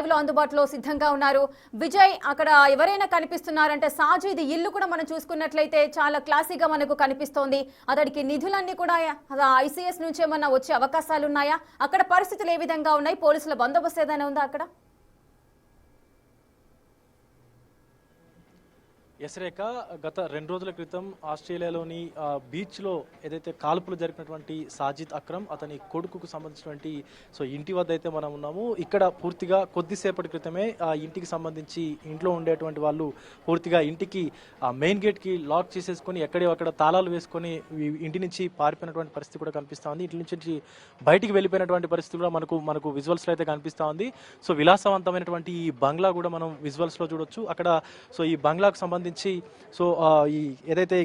అధికారులు అందుబాటులో సిద్ధంగా ఉన్నారు. విజయ్, అక్కడ ఎవరైనా కనిపిస్తున్నారంటే సాజిద్ ఇల్లు కూడా మనం చూసుకున్నట్లయితే చాలా క్లాసీగా మనకు కనిపిస్తోంది. అతడికి నిధులన్నీ కూడా ఐసీఎస్ నుంచి ఏమన్నా వచ్చే అవకాశాలు ఉన్నాయా? అక్కడ పరిస్థితులు ఏ విధంగా ఉన్నాయి? పోలీసుల బందోబస్తు ఏదైనా ఉందా అక్కడ? రేఖ, గత 2 రోజుల క్రితం ఆస్ట్రేలియాలోని బీచ్లో ఏదైతే కాల్పులు జరిపినటువంటి సాజిద్ అక్రమ్ అతని కొడుకుకు సంబంధించినటువంటి ఇంటి వద్ద అయితే మనం ఉన్నాము. ఇక్కడ పూర్తిగా కొద్దిసేపటి క్రితమే ఇంటికి సంబంధించి ఇంట్లో ఉండేటువంటి వాళ్ళు పూర్తిగా ఇంటికి మెయిన్ గేట్కి లాక్ చేసేసుకొని అక్కడ తాళాలు వేసుకొని ఇంటి నుంచి పారిపోయినటువంటి పరిస్థితి కూడా కనిపిస్తూ ఉంది. ఇంటి నుంచి బయటికి వెళ్ళిపోయినటువంటి పరిస్థితి కూడా మనకు విజువల్స్లో అయితే కనిపిస్తూ ఉంది. విలాసవంతమైనటువంటి ఈ బంగ్లా కూడా మనం విజువల్స్లో చూడొచ్చు. అక్కడ ఈ బంగ్లాకు సంబంధించి ఈ ఏదైతే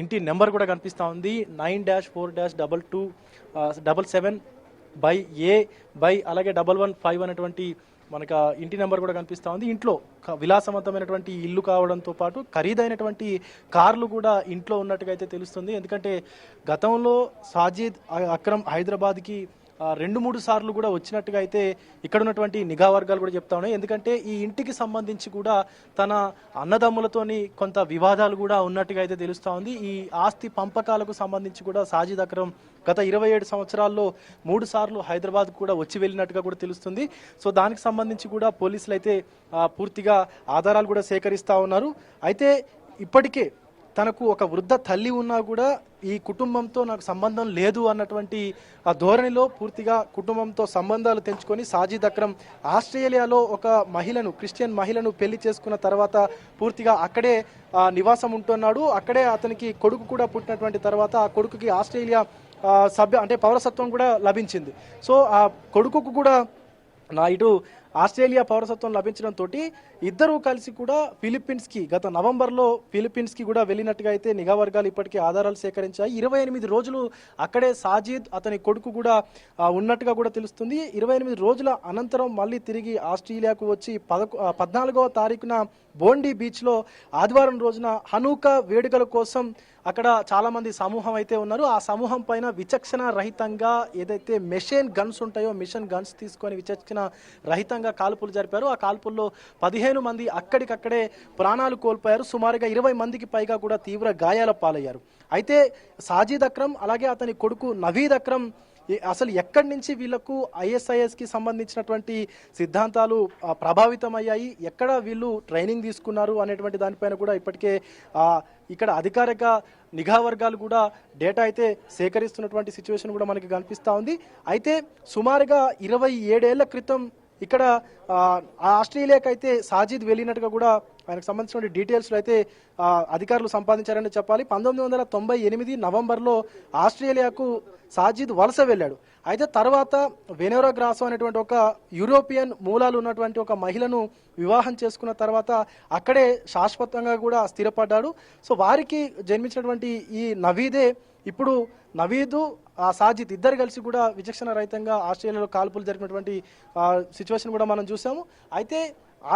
ఇంటి నెంబర్ కూడా కనిపిస్తూ ఉంది 9-4-2277/A అలాగే 115 అనేటువంటి మనకు ఇంటి నెంబర్ కూడా కనిపిస్తూ ఉంది. ఇంట్లో విలాసవంతమైనటువంటి ఇల్లు కావడంతో పాటు ఖరీదైనటువంటి కార్లు కూడా ఇంట్లో ఉన్నట్టుగా అయితే తెలుస్తుంది. ఎందుకంటే గతంలో సాజిద్ అక్రమ్ హైదరాబాద్కి 2-3 సార్లు కూడా వచ్చినట్టుగా అయితే ఇక్కడ ఉన్నటువంటి నిఘా వర్గాలు కూడా చెప్తా ఉన్నాయి. ఎందుకంటే ఈ ఇంటికి సంబంధించి కూడా తన అన్నదమ్ములతోని కొంత వివాదాలు కూడా ఉన్నట్టుగా అయితే తెలుస్తూ ఉంది. ఈ ఆస్తి పంపకాలకు సంబంధించి కూడా సాజిద్ అక్రమ్ గత 27 సంవత్సరాల్లో 3 సార్లు హైదరాబాద్ కూడా వచ్చి వెళ్ళినట్టుగా కూడా తెలుస్తుంది. దానికి సంబంధించి కూడా పోలీసులు అయితే పూర్తిగా ఆధారాలు కూడా సేకరిస్తూ ఉన్నారు. అయితే ఇప్పటికే తనకు ఒక వృద్ధ తల్లి ఉన్నా కూడా ఈ కుటుంబంతో నాకు సంబంధం లేదు అన్నటువంటి ఆ ధోరణిలో పూర్తిగా కుటుంబంతో సంబంధాలు తెంచుకొని సాజిద్ అక్రమ్ ఆస్ట్రేలియాలో ఒక మహిళను, క్రిస్టియన్ మహిళను పెళ్లి చేసుకున్న తర్వాత పూర్తిగా అక్కడే నివాసం ఉంటున్నాడు. అక్కడే అతనికి కొడుకు కూడా పుట్టినటువంటి తర్వాత ఆ కొడుకుకి ఆస్ట్రేలియా పౌరసత్వం కూడా లభించింది. ఆ కొడుకుకు కూడా ఇటు ఆస్ట్రేలియా పౌరసత్వం లభించడంతో ఇద్దరూ కలిసి కూడా ఫిలిప్పీన్స్కి గత నవంబర్లో ఫిలిప్పీన్స్కి కూడా వెళ్ళినట్టుగా అయితే నిఘా వర్గాలు ఇప్పటికీ ఆధారాలు సేకరించాయి. 28 రోజులు అక్కడే సాజిద్ అతని కొడుకు కూడా ఉన్నట్టుగా కూడా తెలుస్తుంది. 28 రోజుల అనంతరం మళ్ళీ తిరిగి ఆస్ట్రేలియాకు వచ్చి 14వ తారీఖున బోండీ బీచ్లో ఆదివారం రోజున హనూకా వేడుకల కోసం అక్కడ చాలామంది సమూహం అయితే ఉన్నారు. ఆ సమూహం పైన విచక్షణ రహితంగా ఏదైతే మిషన్ గన్స్ ఉంటాయో మిషన్ గన్స్ తీసుకొని విచక్షణ రహితంగా కాల్పులు జరిపారు. ఆ కాల్పుల్లో 15 మంది అక్కడికక్కడే ప్రాణాలు కోల్పోయారు. సుమారుగా 20 మందికి పైగా కూడా తీవ్ర గాయాల పాలయ్యారు. అయితే సాజిద్ అక్రమ్ అలాగే అతని కొడుకు నవీద్ అక్రమ్ అసలు ఎక్కడి నుంచి వీళ్లకు ఐఎస్ఐఎస్కి సంబంధించినటువంటి సిద్ధాంతాలు ప్రభావితమయ్యాయి, ఎక్కడ వీళ్ళు ట్రైనింగ్ తీసుకున్నారు అనేటువంటి దానిపైన కూడా ఇప్పటికే ఇక్కడ అధికారిక నిఘా వర్గాలు కూడా డేటా అయితే సేకరిస్తున్నటువంటి సిచ్యువేషన్ కూడా మనకి కనిపిస్తూ ఉంది. అయితే సుమారుగా 27 ఏళ్ల క్రితం ఇక్కడ ఆస్ట్రేలియాకి అయితే సాజిద్ వెళ్ళినట్టుగా కూడా ఆయనకు సంబంధించిన డీటెయిల్స్లో అయితే అధికారులు సంపాదించారని చెప్పాలి. 1998 నవంబర్లో ఆస్ట్రేలియాకు సాజిద్ వలస వెళ్ళాడు. అయితే తర్వాత వెనోరా గ్రాసో అనేటువంటి ఒక యూరోపియన్ మూలాలు ఉన్నటువంటి ఒక మహిళను వివాహం చేసుకున్న తర్వాత అక్కడే శాశ్వతంగా కూడా స్థిరపడ్డాడు. వారికి జన్మించినటువంటి ఈ నవీదే ఇప్పుడు నవీదు సాజిద్ ఇద్దరు కలిసి కూడా విచక్షణ రహితంగా ఆస్ట్రేలియాలో కాల్పులు జరిపినటువంటి సిచ్యువేషన్ కూడా మనం చూసాము. అయితే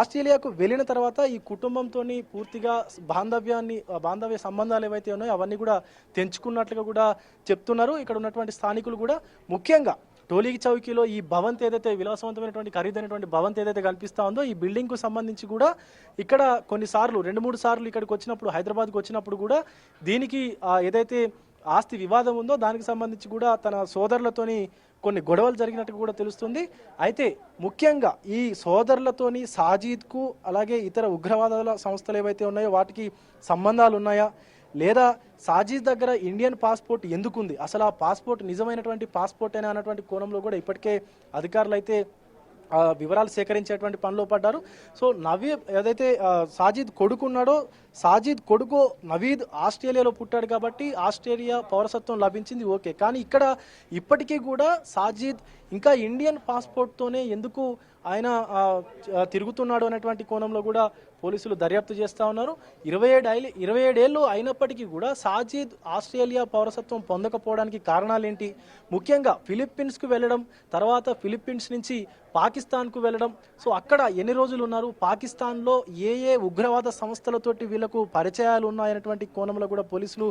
ఆస్ట్రేలియాకు వెళ్ళిన తర్వాత ఈ కుటుంబంతో పూర్తిగా బాంధవ్య సంబంధాలు ఏవైతే ఉన్నాయో అవన్నీ కూడా తెంచుకున్నట్లుగా కూడా చెప్తున్నారు ఇక్కడ ఉన్నటువంటి స్థానికులు కూడా. ముఖ్యంగా టోలీ చౌకీలో ఈ భవంతి ఏదైతే విలాసవంతమైనటువంటి ఖరీదైనటువంటి భవంతి ఏదైతే కనిపిస్తూ ఉందో ఈ బిల్డింగ్కు సంబంధించి కూడా ఇక్కడ కొన్నిసార్లు 2-3 సార్లు ఇక్కడికి వచ్చినప్పుడు హైదరాబాద్కి వచ్చినప్పుడు కూడా దీనికి ఏదైతే ఆస్తి వివాదం ఉందో దానికి సంబంధించి కూడా తన సోదరులతోని కొన్ని గొడవలు జరిగినట్టు కూడా తెలుస్తుంది. అయితే ముఖ్యంగా ఈ సోదరులతోని సాజిద్కు అలాగే ఇతర ఉగ్రవాదాల సంస్థలు ఏవైతే ఉన్నాయో వాటికి సంబంధాలు ఉన్నాయా, లేదా సాజిద్ దగ్గర ఇండియన్ పాస్పోర్ట్ ఎందుకుంది, అసలు ఆ పాస్పోర్ట్ నిజమైనటువంటి పాస్పోర్ట్ అయినా అన్నటువంటి కోణంలో కూడా ఇప్పటికే అధికారులు అయితే వివరాలు సేకరించేటువంటి పనిలో పడ్డారు. నవీద్ ఏదైతే సాజిద్ కొడుకున్నాడో సాజిద్ కొడుకు నవీద్ ఆస్ట్రేలియాలో పుట్టాడు కాబట్టి ఆస్ట్రేలియా పౌరసత్వం లభించింది, ఓకే. కానీ ఇక్కడ ఇప్పటికీ కూడా సాజిద్ ఇంకా ఇండియన్ పాస్పోర్ట్తోనే ఎందుకు ఆయన తిరుగుతున్నాడు అనేటువంటి కోణంలో కూడా పోలీసులు దర్యాప్తు చేస్తూ ఉన్నారు. 27 ఏళ్ళు అయినప్పటికీ కూడా సాజిద్ ఆస్ట్రేలియా పౌరసత్వం పొందకపోవడానికి కారణాలేంటి? ముఖ్యంగా ఫిలిప్పీన్స్కు వెళ్ళడం, తర్వాత ఫిలిప్పీన్స్ నుంచి పాకిస్తాన్కు వెళ్ళడం. అక్కడ ఎన్ని రోజులు ఉన్నారు, పాకిస్తాన్లో ఏ ఉగ్రవాద సంస్థలతోటి వీళ్లకు పరిచయాలు ఉన్నాయనేటువంటి కోణంలో కూడా పోలీసులు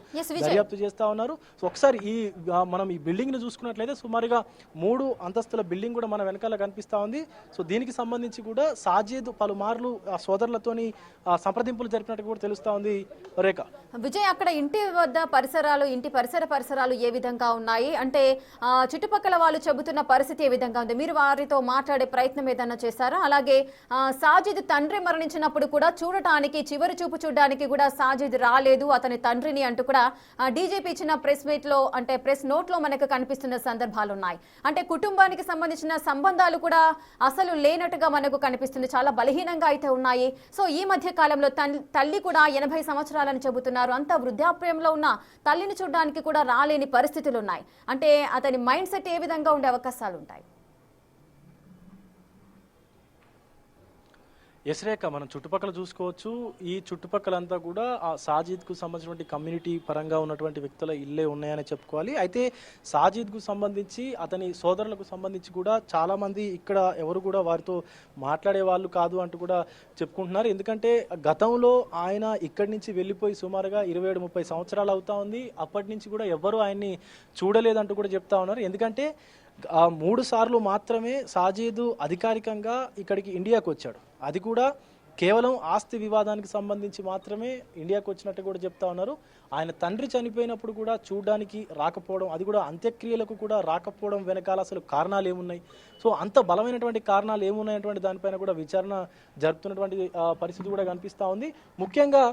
దర్యాప్తు చేస్తూ ఉన్నారు. ఒకసారి మనం ఈ బిల్డింగ్ ను చూసుకున్నట్లయితే సుమారుగా 3 అంతస్తుల బిల్డింగ్ కూడా మన వెనకాల కనిపిస్తూ ఉంది. సో దీనికి సంబంధించి కూడా సాజిద్ పలుమార్లు ఆ సోదరులతోని సంప్రదింపులు జరిపినట్టు కూడా తెలుస్తా ఉంది రేఖ. విజయ్, అక్కడ ఇంటి వద్ద పరిసరాలు, ఇంటి పరిసరాలు ఏ విధంగా ఉన్నాయి అంటే చుట్టుపక్కల వాళ్ళు చెబుతున్న పరిస్థితి ఏ విధంగా ఉంది? మీరు వారితో మాట్లాడే ప్రయత్నం ఏదైనా చేశారా? అలాగే సాజిద్ తండ్రి మరణించినప్పుడు కూడా చూడటానికి, చివరి చూపు చూడడానికి కూడా సాజిద్ రాలేదు అతని తండ్రిని అంటూ కూడా డీజీపీ ఇచ్చిన ప్రెస్ మీట్ లో, అంటే ప్రెస్ నోట్ లో మనకు కనిపిస్తున్న సందర్భాలు ఉన్నాయి. అంటే కుటుంబానికి సంబంధించిన సంబంధాలు కూడా అసలు లేనట్టుగా మనకు కనిపిస్తుంది, చాలా బలహీనంగా అయితే ఉన్నాయి. సో ఈ మధ్య కాలంలో తల్లి కూడా 80 సంవత్సరాలని చెబుతున్నారు. అంత వృద్ధాప్యంలో ఉన్న తల్లిని చూడడానికి కూడా రాలేని పరిస్థితులు ఉన్నాయి. అంటే అతని మైండ్ సెట్ ఏ విధంగా ఉండే అవకాశాలు ఉంటాయి? ఎస్రేఖ, మనం చుట్టుపక్కల చూసుకోవచ్చు. ఈ చుట్టుపక్కలంతా కూడా ఆ సాజిద్కు సంబంధించినటువంటి కమ్యూనిటీ పరంగా ఉన్నటువంటి వ్యక్తుల ఇల్లే ఉన్నాయని చెప్పుకోవాలి. అయితే సాజిద్కు సంబంధించి అతని సోదరులకు సంబంధించి కూడా చాలామంది ఇక్కడ ఎవరు కూడా వారితో మాట్లాడే వాళ్ళు కాదు అంటూ కూడా చెప్పుకుంటున్నారు. ఎందుకంటే గతంలో ఆయన ఇక్కడి నుంచి వెళ్ళిపోయి సుమారుగా 27-30 సంవత్సరాలు అవుతా ఉంది. అప్పటి నుంచి కూడా ఎవరు ఆయన్ని చూడలేదంటూ కూడా చెప్తా ఉన్నారు. ఎందుకంటే 3 సార్లు మాత్రమే సాజిద్ అధికారికంగా ఇక్కడికి ఇండియాకు వచ్చాడు. అది కూడా కేవలం ఆస్తి వివాదానికి సంబంధించి మాత్రమే ఇండియాకు వచ్చినట్టు కూడా చెప్తా ఉన్నారు. ఆయన తండ్రి చనిపోయినప్పుడు కూడా చూడడానికి రాకపోవడం, అది కూడా అంత్యక్రియలకు కూడా రాకపోవడం వెనకాల అసలు కారణాలు ఏమున్నాయి, సో అంత బలమైనటువంటి కారణాలు ఏమున్నాయటువంటి దానిపైన కూడా విచారణ జరుపుతున్నటువంటి పరిస్థితి కూడా కనిపిస్తూ ఉంది. ముఖ్యంగా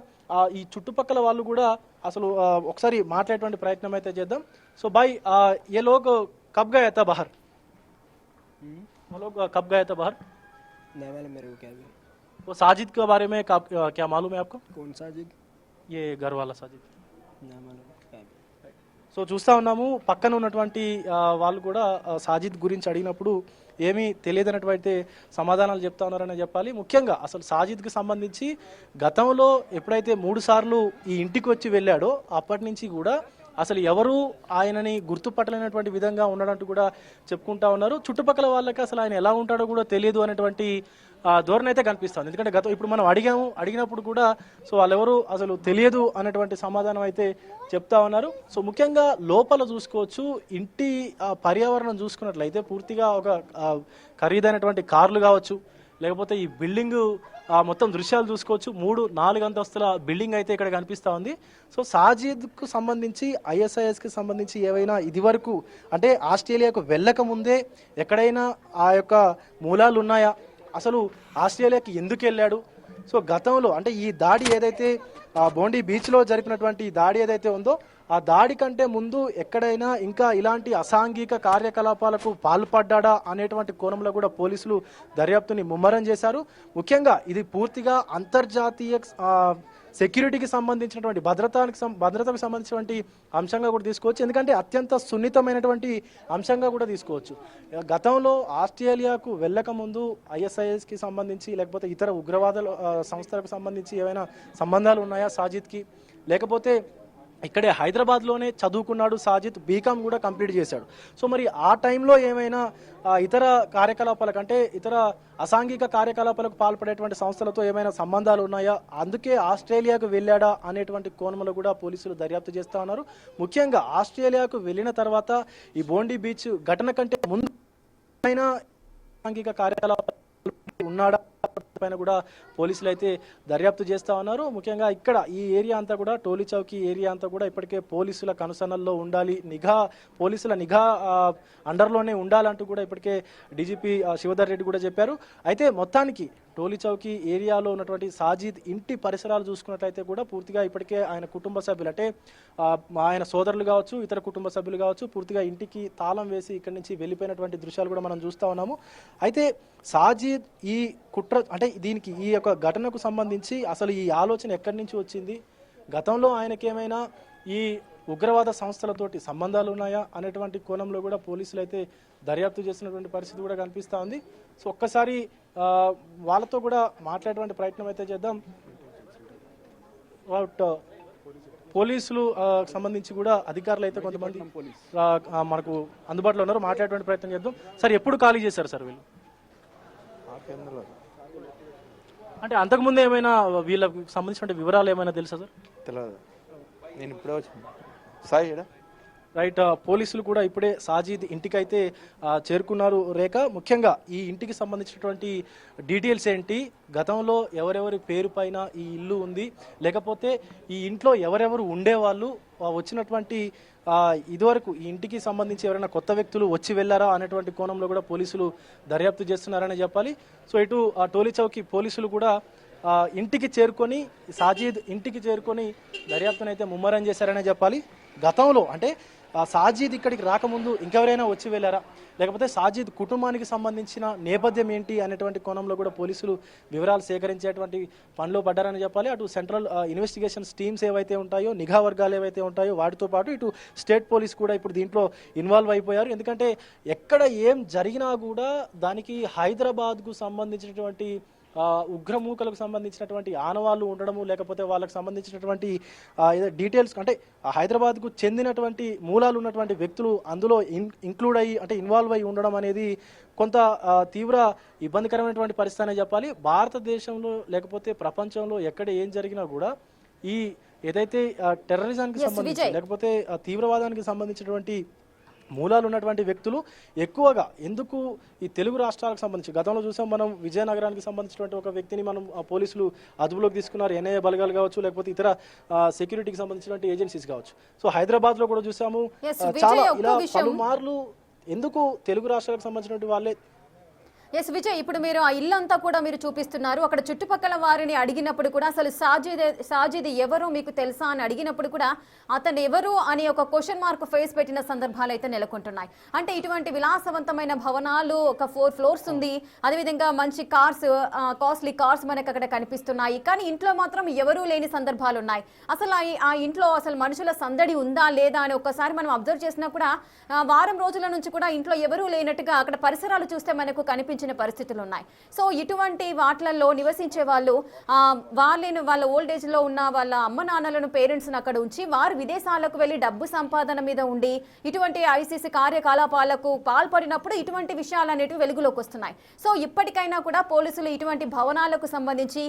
ఈ చుట్టుపక్కల వాళ్ళు కూడా అసలు ఒకసారి మాట్లాడేటువంటి ప్రయత్నం అయితే చేద్దాం. సో భాయ్, ఏ లోగ్ कब गया था बाहर? वो लोग कब गया था बाहर? नहीं मालूम मेरे को क्या भी। वो साजिद के बारे में क्या मालूम है आपको? कौन साजिद? ये घर वाला साजिद. नहीं मालूम क्या भी. సో చూస్తా ఉన్నాము, పక్కన ఉన్నటువంటి వాళ్ళు కూడా సాజిద్ గురించి అడిగినప్పుడు ఏమీ తెలియదన్నటువంటి సమాధానాలు చెప్తా ఉన్నారని చెప్పాలి. ముఖ్యంగా అసలు సాజిద్కి సంబంధించి గతంలో ఎప్పుడైతే 3 సార్లు ఈ ఇంటికి వచ్చి వెళ్ళాడో అప్పటి నుంచి కూడా అసలు ఎవరు ఆయనని గుర్తుపట్టలేనటువంటి విధంగా ఉన్నాడంటూ కూడా చెప్పుకుంటా ఉన్నారు. చుట్టుపక్కల వాళ్ళకి అసలు ఆయన ఎలా ఉంటాడో కూడా తెలియదు అనేటువంటి ధోరణి అయితే కనిపిస్తుంది. ఎందుకంటే ఇప్పుడు మనం అడిగినప్పుడు కూడా సో వాళ్ళెవరు అసలు తెలియదు అనేటువంటి సమాధానం అయితే చెప్తా ఉన్నారు. సో ముఖ్యంగా లోపల చూసుకోవచ్చు, ఇంటి పర్యావరణం చూసుకున్నట్లయితే పూర్తిగా ఒక ఖరీదైనటువంటి కార్లు కావచ్చు, లేకపోతే ఈ బిల్డింగ్ మొత్తం దృశ్యాలు చూసుకోవచ్చు. 3-4 అంతస్తుల బిల్డింగ్ అయితే ఇక్కడ కనిపిస్తూ ఉంది. సో సాజిద్కు సంబంధించి ఐఎస్ఐఎస్కి సంబంధించి ఏవైనా ఇదివరకు అంటే ఆస్ట్రేలియాకు వెళ్ళక ముందే ఎక్కడైనా ఆ యొక్క మూలాలు ఉన్నాయా, అసలు ఆస్ట్రేలియాకి ఎందుకు వెళ్ళాడు, సో గతంలో అంటే ఈ దాడి ఏదైతే బోండి బీచ్లో జరిపినటువంటి దాడి ఏదైతే ఉందో ఆ దాడి కంటే ముందు ఎక్కడైనా ఇంకా ఇలాంటి అసాంఘిక కార్యకలాపాలకు పాల్పడ్డా అనేటువంటి కోణంలో కూడా పోలీసులు దర్యాప్తుని ముమ్మరం చేశారు. ముఖ్యంగా ఇది పూర్తిగా అంతర్జాతీయ సెక్యూరిటీకి సంబంధించినటువంటి భద్రతకు సంబంధించినటువంటి అంశంగా కూడా తీసుకోవచ్చు. ఎందుకంటే అత్యంత సున్నితమైనటువంటి అంశంగా కూడా తీసుకోవచ్చు. గతంలో ఆస్ట్రేలియాకు వెళ్ళక ముందు ఐఎస్ఐఎస్కి సంబంధించి లేకపోతే ఇతర ఉగ్రవాద సంస్థలకు సంబంధించి ఏమైనా సంబంధాలు ఉన్నాయా సాజిద్కి, లేకపోతే ఇక్కడే హైదరాబాద్లోనే చదువుకున్నాడు సాజిద్, బీకామ్ కూడా కంప్లీట్ చేశాడు. సో మరి ఆ టైంలో ఏమైనా ఇతర కార్యకలాపాలకు అంటే ఇతర అసాంఘిక కార్యకలాపాలకు పాల్పడేటువంటి సంస్థలతో ఏమైనా సంబంధాలు ఉన్నాయా, అందుకే ఆస్ట్రేలియాకు వెళ్ళాడా అనేటువంటి కోణంలో కూడా పోలీసులు దర్యాప్తు చేస్తూ ఉన్నారు. ముఖ్యంగా ఆస్ట్రేలియాకు వెళ్ళిన తర్వాత ఈ బోండి బీచ్ ఘటన కంటే ముందు అసాంఘిక కార్యకలాపాలు ఉన్నాడా పైన కూడా పోలీసులు అయితే దర్యాప్తు చేస్తూ ఉన్నారు. ముఖ్యంగా ఇక్కడ ఈ ఏరియా అంతా కూడా టోలీ చౌకీ ఏరియా అంతా కూడా ఇప్పటికే పోలీసుల కనుసన్నల్లో ఉండాలి, పోలీసుల నిఘా అండర్లోనే ఉండాలంటూ కూడా ఇప్పటికే డీజీపీ శివధర్ రెడ్డి కూడా చెప్పారు. అయితే మొత్తానికి టోలీ చౌకీ ఏరియాలో ఉన్నటువంటి సాజిద్ ఇంటి పరిసరాలు చూసుకున్నట్లయితే కూడా పూర్తిగా ఇప్పటికే ఆయన కుటుంబ సభ్యులు అంటే ఆయన సోదరులు కావచ్చు, ఇతర కుటుంబ సభ్యులు కావచ్చు, పూర్తిగా ఇంటికి తాళం వేసి ఇక్కడి నుంచి వెళ్ళిపోయినటువంటి దృశ్యాలు కూడా మనం చూస్తూ ఉన్నాము. అయితే సాజిద్ ఈ కుట్ర అంటే దీనికి ఈ యొక్క ఘటనకు సంబంధించి అసలు ఈ ఆలోచన ఎక్కడి నుంచి వచ్చింది, గతంలో ఆయనకేమైనా ఈ ఉగ్రవాద సంస్థలతోటి సంబంధాలు ఉన్నాయా అనేటువంటి కోణంలో కూడా పోలీసులు అయితే దర్యాప్తు చేస్తున్నటువంటి పరిస్థితి కూడా కనిపిస్తూ ఉంది. సో ఒక్కసారి వాళ్ళతో కూడా మాట్లాడేటువంటి ప్రయత్నం అయితే చేద్దాం. పోలీసులు సంబంధించి కూడా అధికారులు అయితే కొంతమంది మనకు అందుబాటులో ఉన్నారు, మాట్లాడేటువంటి ప్రయత్నం చేద్దాం. సార్, ఎప్పుడు ఖాళీ చేశారు సార్ వీళ్ళు? అంటే అంతకుముందు ఏమైనా వీళ్ళకి సంబంధించిన వివరాలు ఏమైనా తెలుసా సార్? తెలియదు, నేను ఇప్పుడే వచ్చాను. సాయి రైట్, పోలీసులు కూడా ఇప్పుడే సాజీద్ ఇంటికైతే చేరుకున్నారు. రేఖ, ముఖ్యంగా ఈ ఇంటికి సంబంధించినటువంటి డీటెయిల్స్ ఏంటి, గతంలో ఎవరెవరి పేరు పైన ఈ ఇల్లు ఉంది, లేకపోతే ఈ ఇంట్లో ఎవరెవరు ఉండేవాళ్ళు, వచ్చినటువంటి ఇదివరకు ఈ ఇంటికి సంబంధించి ఎవరైనా కొత్త వ్యక్తులు వచ్చి వెళ్ళారా అనేటువంటి కోణంలో కూడా పోలీసులు దర్యాప్తు చేస్తున్నారని చెప్పాలి. సో ఇటు టోలీ చౌకీ పోలీసులు కూడా ఇంటికి చేరుకొని, సాజీద్ ఇంటికి చేరుకొని దర్యాప్తునైతే ముమ్మరం చేశారనే చెప్పాలి. గతంలో అంటే సాజీద్ ఇక్కడికి రాకముందు ఇంకెవరైనా వచ్చి వెళ్ళారా, లేకపోతే సాజీద్ కుటుంబానికి సంబంధించిన నేపథ్యం ఏంటి అనేటువంటి కోణంలో కూడా పోలీసులు వివరాలు సేకరించేటువంటి పనిలో పడ్డారని చెప్పాలి. అటు సెంట్రల్ ఇన్వెస్టిగేషన్స్ టీమ్స్ ఏవైతే ఉంటాయో, నిఘా వర్గాలు ఏవైతే ఉంటాయో వాటితో పాటు ఇటు స్టేట్ పోలీస్ కూడా ఇప్పుడు దీంట్లో ఇన్వాల్వ్ అయిపోయారు. ఎందుకంటే ఎక్కడ ఏం జరిగినా కూడా దానికి హైదరాబాద్కు సంబంధించినటువంటి ఉగ్రమూకలకు సంబంధించినటువంటి ఆనవాళ్ళు ఉండడము, లేకపోతే వాళ్ళకు సంబంధించినటువంటి డీటెయిల్స్ అంటే హైదరాబాద్కు చెందినటువంటి మూలాలు ఉన్నటువంటి వ్యక్తులు అందులో ఇంక్లూడ్ అయ్యి అంటే ఇన్వాల్వ్ అయ్యి ఉండడం అనేది కొంత తీవ్ర ఇబ్బందికరమైనటువంటి పరిస్థితి అనే చెప్పాలి. భారతదేశంలో లేకపోతే ప్రపంచంలో ఎక్కడ ఏం జరిగినా కూడా ఈ ఏదైతే టెర్రరిజానికి సంబంధించి లేకపోతే తీవ్రవాదానికి సంబంధించినటువంటి మూలాలు ఉన్నటువంటి వ్యక్తులు ఎక్కువగా ఎందుకు ఈ తెలుగు రాష్ట్రాలకు సంబంధించి గతంలో చూసాం మనం, విజయనగరానికి సంబంధించినటువంటి ఒక వ్యక్తిని మనం పోలీసులు అదుపులోకి తీసుకున్నారు, ఎన్ఐఏ బలగాలు కావచ్చు, లేకపోతే ఇతర సెక్యూరిటీకి సంబంధించినటువంటి ఏజెన్సీస్ కావచ్చు. సో హైదరాబాద్ లో కూడా చూసాము చాలా ఇలా పలుమార్లు ఎందుకు తెలుగు రాష్ట్రాలకు సంబంధించినటువంటి వాళ్ళే. ఎస్ విజయ్, ఇప్పుడు మీరు ఆ ఇల్లంతా కూడా మీరు చూపిస్తున్నారు. అక్కడ చుట్టుపక్కల వారిని అడిగినప్పుడు కూడా అసలు సాజీద్ ఎవరు మీకు తెలుసా అని అడిగినప్పుడు కూడా అతను ఎవరు అని ఒక క్వశ్చన్ మార్క్ ఫేస్ పెట్టిన సందర్భాలు అయితే నెలకొంటున్నాయి. అంటే ఇటువంటి విలాసవంతమైన భవనాలు, ఒక 4 floors ఉంది, అదేవిధంగా మంచి కార్స్, కాస్ట్లీ కార్స్ మనకు అక్కడ కనిపిస్తున్నాయి. కానీ ఇంట్లో మాత్రం ఎవరూ లేని సందర్భాలు ఉన్నాయి. అసలు ఆ ఇంట్లో అసలు మనుషుల సందడి ఉందా లేదా అని ఒక్కసారి మనం అబ్జర్వ్ చేసినా కూడా వారం రోజుల నుంచి కూడా ఇంట్లో ఎవరూ లేనట్టుగా అక్కడ పరిసరాలు చూస్తే మనకు కనిపించిన పరిస్థితులు ఉన్నాయి. సో ఇటువంటి వాటిలలో నివసించే వాళ్ళు వాళ్ళ ఓల్డ్ ఏజ్ లో ఉన్న వాళ్ళ అమ్మ నాన్నలను, పేరెంట్స్ అక్కడ ఉంచి వారు విదేశాలకు వెళ్లి డబ్బు సంపాదన మీద ఉండి ఇటువంటి ఐసీసీ కార్యకలాపాలకు పాల్పడినప్పుడు ఇటువంటి విషయాలు అనేటివి వెలుగులోకి వస్తున్నాయి. సో ఇప్పటికైనా కూడా పోలీసులు ఇటువంటి భవనాలకు సంబంధించి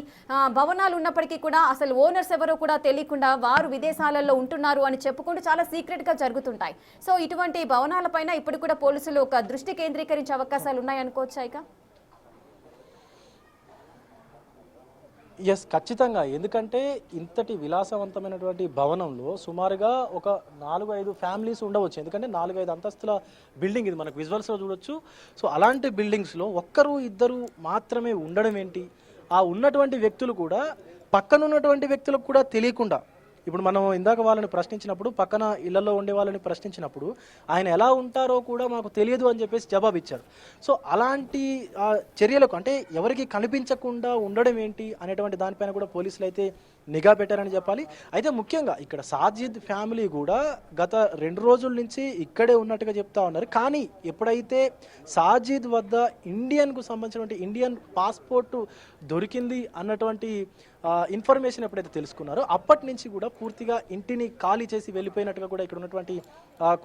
భవనాలు ఉన్నప్పటికీ కూడా అసలు ఓనర్స్ ఎవరో కూడా తెలియకుండా వారు విదేశాలలో ఉంటున్నారు అని చెప్పుకుంటూ చాలా సీక్రెట్ గా జరుగుతుంటాయి. సో ఇటువంటి భవనాలపైన ఇప్పుడు కూడా పోలీసులు ఒక దృష్టి కేంద్రీకరించే అవకాశాలు ఉన్నాయనుకోవచ్చా? ఇక ఎస్, ఖచ్చితంగా. ఎందుకంటే ఇంతటి విలాసవంతమైనటువంటి భవనంలో సుమారుగా ఒక 4-5 ఫ్యామిలీస్ ఉండవచ్చు. ఎందుకంటే 4-5 అంతస్తుల బిల్డింగ్ ఇది, మనకు విజువల్స్లో చూడొచ్చు. సో అలాంటి బిల్డింగ్స్లో 1-2 మాత్రమే ఉండడం ఏంటి, ఆ ఉన్నటువంటి వ్యక్తులు కూడా పక్కనున్నటువంటి వ్యక్తులకు కూడా తెలియకుండా, ఇప్పుడు మనం ఇందాక వాళ్ళని ప్రశ్నించినప్పుడు, పక్కన ఇళ్లలో ఉండే వాళ్ళని ప్రశ్నించినప్పుడు ఆయన ఎలా ఉంటారో కూడా మాకు తెలియదు అని చెప్పేసి జవాబు ఇచ్చారు. సో అలాంటి చర్యలకు అంటే ఎవరికి కనిపించకుండా ఉండడం ఏంటి అనేటువంటి దానిపైన కూడా పోలీసులు అయితే నిఘా పెట్టారని చెప్పాలి. అయితే ముఖ్యంగా ఇక్కడ సాజీద్ ఫ్యామిలీ కూడా గత 2 రోజుల నుంచి ఇక్కడే ఉన్నట్టుగా చెప్తా ఉన్నారు. కానీ ఎప్పుడైతే సాజీద్ వద్ద ఇండియన్కు సంబంధించినటువంటి ఇండియన్ పాస్పోర్ట్ దొరికింది అన్నటువంటి ఇన్ఫర్మేషన్ ఎప్పుడైతే తెలుసుకున్నారో అప్పటి నుంచి కూడా పూర్తిగా ఇంటిని ఖాళీ చేసి వెళ్ళిపోయినట్టుగా కూడా ఇక్కడ ఉన్నటువంటి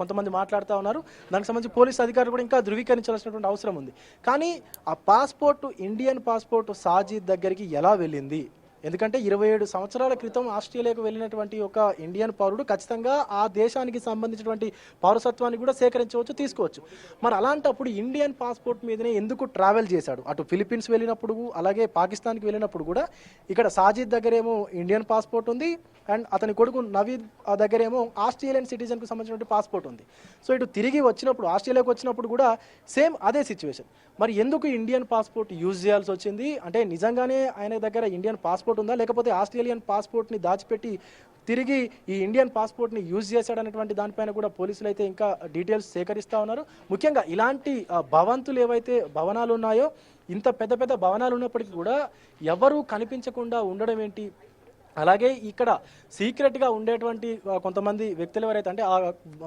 కొంతమంది మాట్లాడుతూ ఉన్నారు. దానికి సంబంధించి పోలీసు అధికారులు కూడా ఇంకా ధృవీకరించాల్సినటువంటి అవసరం ఉంది. కానీ ఆ పాస్పోర్ట్, ఇండియన్ పాస్పోర్ట్ సాజీద్ దగ్గరికి ఎలా వెళ్ళింది, ఎందుకంటే 27 సంవత్సరాల క్రితం ఆస్ట్రేలియాకు వెళ్ళినటువంటి ఒక ఇండియన్ పౌరుడు ఖచ్చితంగా ఆ దేశానికి సంబంధించినటువంటి పౌరసత్వాన్ని కూడా సేకరించవచ్చు, తీసుకోవచ్చు. మరి అలాంటప్పుడు ఇండియన్ పాస్పోర్ట్ మీదనే ఎందుకు ట్రావెల్ చేశాడు? అటు ఫిలిప్పీన్స్ వెళ్ళినప్పుడు, అలాగే పాకిస్తాన్కి వెళ్ళినప్పుడు కూడా ఇక్కడ సాజీద్ దగ్గరేమో ఇండియన్ పాస్పోర్ట్ ఉంది, అండ్ అతని కొడుకు నవీద్ దగ్గరేమో ఆస్ట్రేలియన్ సిటిజన్కు సంబంధించినటువంటి పాస్పోర్ట్ ఉంది. సో ఇటు తిరిగి వచ్చినప్పుడు, ఆస్ట్రేలియాకు వచ్చినప్పుడు కూడా సేమ్ అదే సిచ్యువేషన్. మరి ఎందుకు ఇండియన్ పాస్పోర్ట్ యూజ్ చేయాల్సి వచ్చింది? అంటే నిజంగానే ఆయన దగ్గర ఇండియన్ పాస్పోర్ట్ ఉందా, లేకపోతే ఆస్ట్రేలియన్ పాస్పోర్ట్ని దాచిపెట్టి తిరిగి ఈ ఇండియన్ పాస్పోర్ట్ని యూజ్ చేశాడనేటువంటి దానిపైన కూడా పోలీసులు అయితే ఇంకా డీటెయిల్స్ సేకరిస్తూ ఉన్నారు. ముఖ్యంగా ఇలాంటి భవంతులు ఏవైతే భవనాలు ఉన్నాయో, ఇంత పెద్ద పెద్ద భవనాలు ఉన్నప్పటికీ కూడా ఎవరూ కనిపించకుండా ఉండడం ఏంటి, అలాగే ఇక్కడ సీక్రెట్గా ఉండేటువంటి కొంతమంది వ్యక్తులు ఎవరైతే అంటే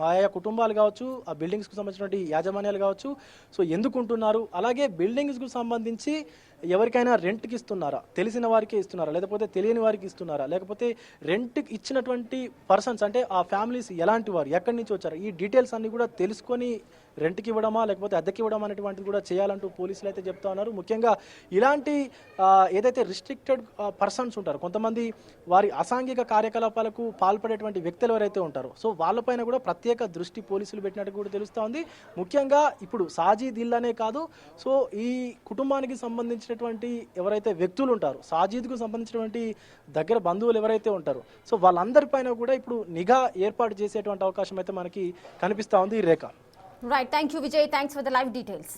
ఆయా కుటుంబాలు కావచ్చు, ఆ బిల్డింగ్స్కు సంబంధించినటువంటి యాజమాన్యాలు కావచ్చు, సో ఎందుకు ఉంటున్నారు, అలాగే బిల్డింగ్స్కు సంబంధించి ఎవరికైనా రెంట్కి ఇస్తున్నారా, తెలిసిన వారికే ఇస్తున్నారా, లేకపోతే తెలియని వారికి ఇస్తున్నారా, లేకపోతే రెంట్కి ఇచ్చినటువంటి పర్సన్స్ అంటే ఆ ఫ్యామిలీస్ ఎలాంటి వారు, ఎక్కడి నుంచి వచ్చారు, ఈ డీటెయిల్స్ అన్ని కూడా తెలుసుకొని రెంట్కి ఇవ్వడమా లేకపోతే అద్దెకి ఇవ్వడం అనేటువంటిది కూడా చేయాలంటూ పోలీసులు అయితే చెప్తా ఉన్నారు. ముఖ్యంగా ఇలాంటి ఏదైతే రిస్ట్రిక్టెడ్ పర్సన్స్ ఉంటారో, కొంతమంది వారి అసాంఘిక కార్యకలాపాలకు పాల్పడేటువంటి వ్యక్తులు ఎవరైతే ఉంటారో సో వాళ్ళపైన కూడా ప్రత్యేక దృష్టి పోలీసులు పెట్టినట్టు కూడా తెలుస్తూ ఉంది. ముఖ్యంగా ఇప్పుడు సాజీద్ ఇల్లనే కాదు, సో ఈ కుటుంబానికి సంబంధించినటువంటి ఎవరైతే వ్యక్తులు ఉంటారో, సాజీద్కు సంబంధించినటువంటి దగ్గర బంధువులు ఎవరైతే ఉంటారో సో వాళ్ళందరిపైన కూడా ఇప్పుడు నిఘా ఏర్పాటు చేసేటువంటి అవకాశం అయితే మనకి కనిపిస్తూ ఉంది. ఈ రేఖ. Right. Thank you, Vijay. Thanks for the live details.